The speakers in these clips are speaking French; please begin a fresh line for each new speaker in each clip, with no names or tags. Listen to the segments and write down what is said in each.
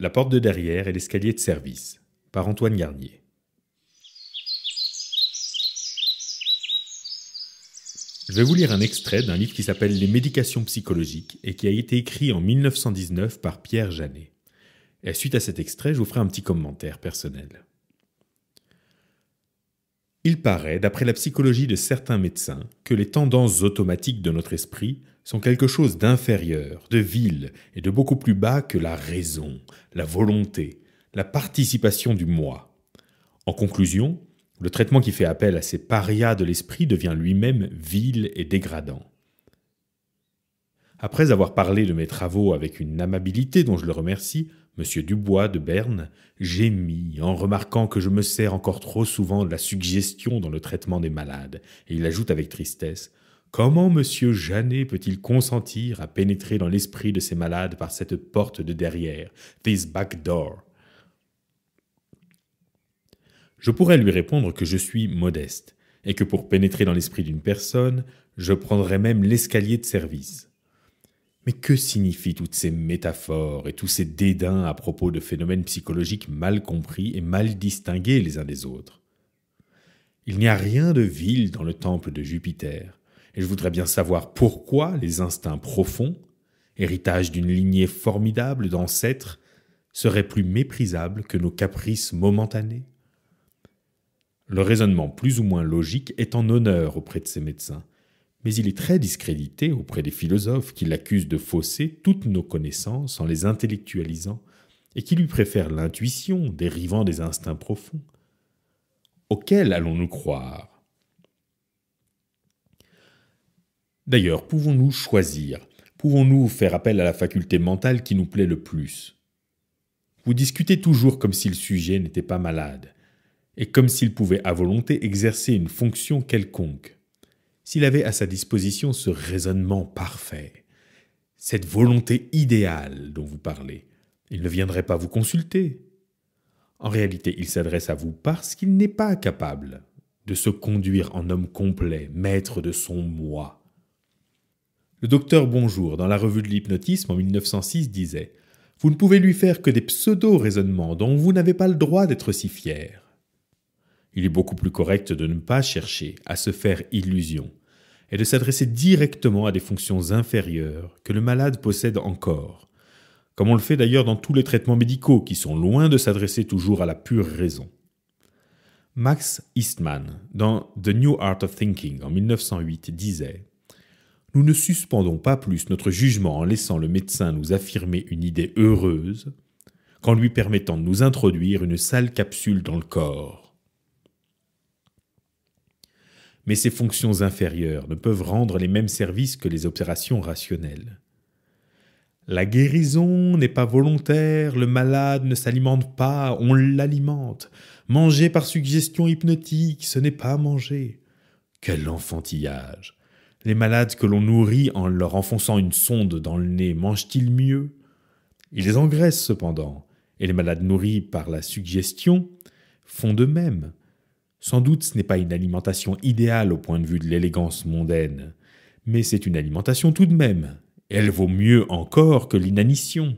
La porte de derrière et l'escalier de service, par Antoine Garnier. Je vais vous lire un extrait d'un livre qui s'appelle « Les médications psychologiques » et qui a été écrit en 1919 par Pierre Janet. Et suite à cet extrait, je vous ferai un petit commentaire personnel. Il paraît, d'après la psychologie de certains médecins, que les tendances automatiques de notre esprit sont quelque chose d'inférieur, de vil et de beaucoup plus bas que la raison, la volonté, la participation du moi. En conclusion, le traitement qui fait appel à ces parias de l'esprit devient lui-même vil et dégradant. Après avoir parlé de mes travaux avec une amabilité dont je le remercie, M. Dubois de Berne gémit en remarquant que je me sers encore trop souvent de la suggestion dans le traitement des malades, et il ajoute avec tristesse « Comment M. Janet peut-il consentir à pénétrer dans l'esprit de ces malades par cette porte de derrière, this back door ?» Je pourrais lui répondre que je suis modeste, et que pour pénétrer dans l'esprit d'une personne, je prendrais même l'escalier de service. Mais que signifient toutes ces métaphores et tous ces dédains à propos de phénomènes psychologiques mal compris et mal distingués les uns des autres? Il n'y a rien de vil dans le temple de Jupiter, et je voudrais bien savoir pourquoi les instincts profonds, héritage d'une lignée formidable d'ancêtres, seraient plus méprisables que nos caprices momentanés. Le raisonnement plus ou moins logique est en honneur auprès de ces médecins, mais il est très discrédité auprès des philosophes qui l'accusent de fausser toutes nos connaissances en les intellectualisant et qui lui préfèrent l'intuition dérivant des instincts profonds. Auxquels allons-nous croire? D'ailleurs, pouvons-nous choisir? Pouvons-nous faire appel à la faculté mentale qui nous plaît le plus? Vous discutez toujours comme si le sujet n'était pas malade, et comme s'il pouvait à volonté exercer une fonction quelconque. S'il avait à sa disposition ce raisonnement parfait, cette volonté idéale dont vous parlez, il ne viendrait pas vous consulter. En réalité, il s'adresse à vous parce qu'il n'est pas capable de se conduire en homme complet, maître de son moi. Le docteur Bonjour, dans la revue de l'hypnotisme en 1906, disait « Vous ne pouvez lui faire que des pseudo-raisonnements dont vous n'avez pas le droit d'être si fier. » Il est beaucoup plus correct de ne pas chercher à se faire illusion et de s'adresser directement à des fonctions inférieures que le malade possède encore, comme on le fait d'ailleurs dans tous les traitements médicaux qui sont loin de s'adresser toujours à la pure raison. Max Eastman, dans The New Art of Thinking en 1908, disait « Nous ne suspendons pas plus notre jugement en laissant le médecin nous affirmer une idée heureuse qu'en lui permettant de nous introduire une sale capsule dans le corps. » Mais ces fonctions inférieures ne peuvent rendre les mêmes services que les opérations rationnelles. La guérison n'est pas volontaire, le malade ne s'alimente pas, on l'alimente. Manger par suggestion hypnotique, ce n'est pas manger. Quel enfantillage! Les malades que l'on nourrit en leur enfonçant une sonde dans le nez mangent-ils mieux? Ils engraissent cependant, et les malades nourris par la suggestion font de même. Sans doute ce n'est pas une alimentation idéale au point de vue de l'élégance mondaine, mais c'est une alimentation tout de même, et elle vaut mieux encore que l'inanition.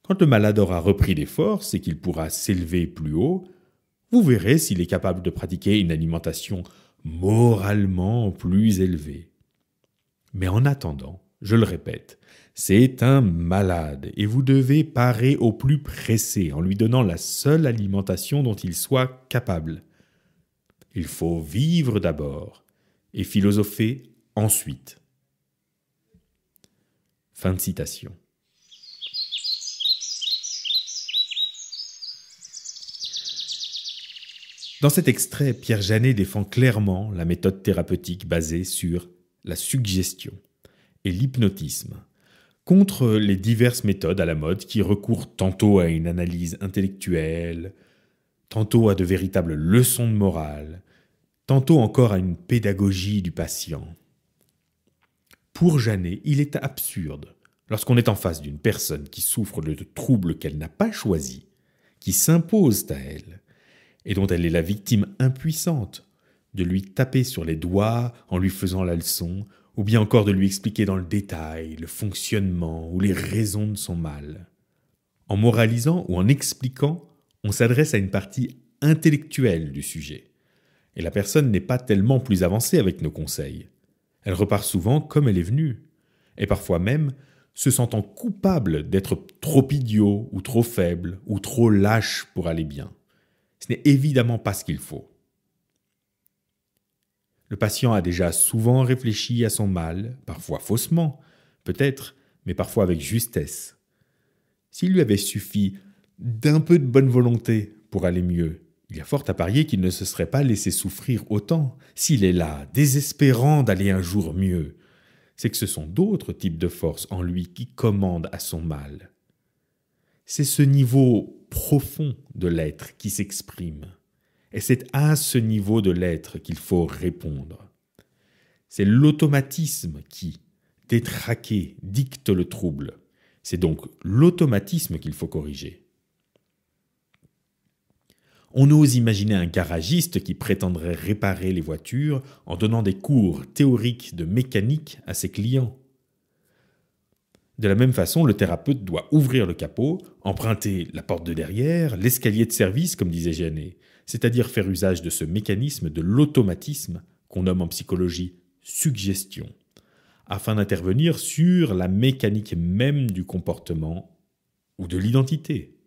Quand le malade aura repris des forces et qu'il pourra s'élever plus haut, vous verrez s'il est capable de pratiquer une alimentation moralement plus élevée. Mais en attendant, je le répète, c'est un malade et vous devez parer au plus pressé en lui donnant la seule alimentation dont il soit capable. Il faut vivre d'abord et philosopher ensuite. Fin de citation. Dans cet extrait, Pierre Janet défend clairement la méthode thérapeutique basée sur la suggestion et l'hypnotisme, contre les diverses méthodes à la mode qui recourent tantôt à une analyse intellectuelle, tantôt à de véritables leçons de morale, tantôt encore à une pédagogie du patient. Pour Janet, il est absurde, lorsqu'on est en face d'une personne qui souffre de troubles qu'elle n'a pas choisis, qui s'imposent à elle, et dont elle est la victime impuissante, de lui taper sur les doigts en lui faisant la leçon, ou bien encore de lui expliquer dans le détail le fonctionnement ou les raisons de son mal. En moralisant ou en expliquant, on s'adresse à une partie intellectuelle du sujet. Et la personne n'est pas tellement plus avancée avec nos conseils. Elle repart souvent comme elle est venue. Et parfois même, se sentant coupable d'être trop idiot ou trop faible ou trop lâche pour aller bien. Ce n'est évidemment pas ce qu'il faut. Le patient a déjà souvent réfléchi à son mal, parfois faussement, peut-être, mais parfois avec justesse. S'il lui avait suffi d'un peu de bonne volonté pour aller mieux, il y a fort à parier qu'il ne se serait pas laissé souffrir autant. S'il est là, désespérant d'aller un jour mieux, c'est que ce sont d'autres types de forces en lui qui commandent à son mal. C'est ce niveau profond de l'être qui s'exprime. Et c'est à ce niveau de l'être qu'il faut répondre. C'est l'automatisme qui, détraqué, dicte le trouble. C'est donc l'automatisme qu'il faut corriger. On ose imaginer un garagiste qui prétendrait réparer les voitures en donnant des cours théoriques de mécanique à ses clients. De la même façon, le thérapeute doit ouvrir le capot, emprunter la porte de derrière, l'escalier de service, comme disait Janet, c'est-à-dire faire usage de ce mécanisme de l'automatisme qu'on nomme en psychologie suggestion, afin d'intervenir sur la mécanique même du comportement ou de l'identité.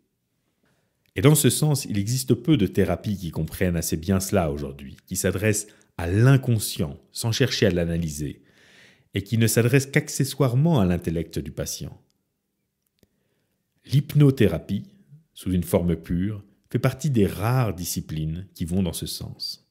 Et dans ce sens, il existe peu de thérapies qui comprennent assez bien cela aujourd'hui, qui s'adressent à l'inconscient sans chercher à l'analyser, et qui ne s'adressent qu'accessoirement à l'intellect du patient. L'hypnothérapie, sous une forme pure, fait partie des rares disciplines qui vont dans ce sens.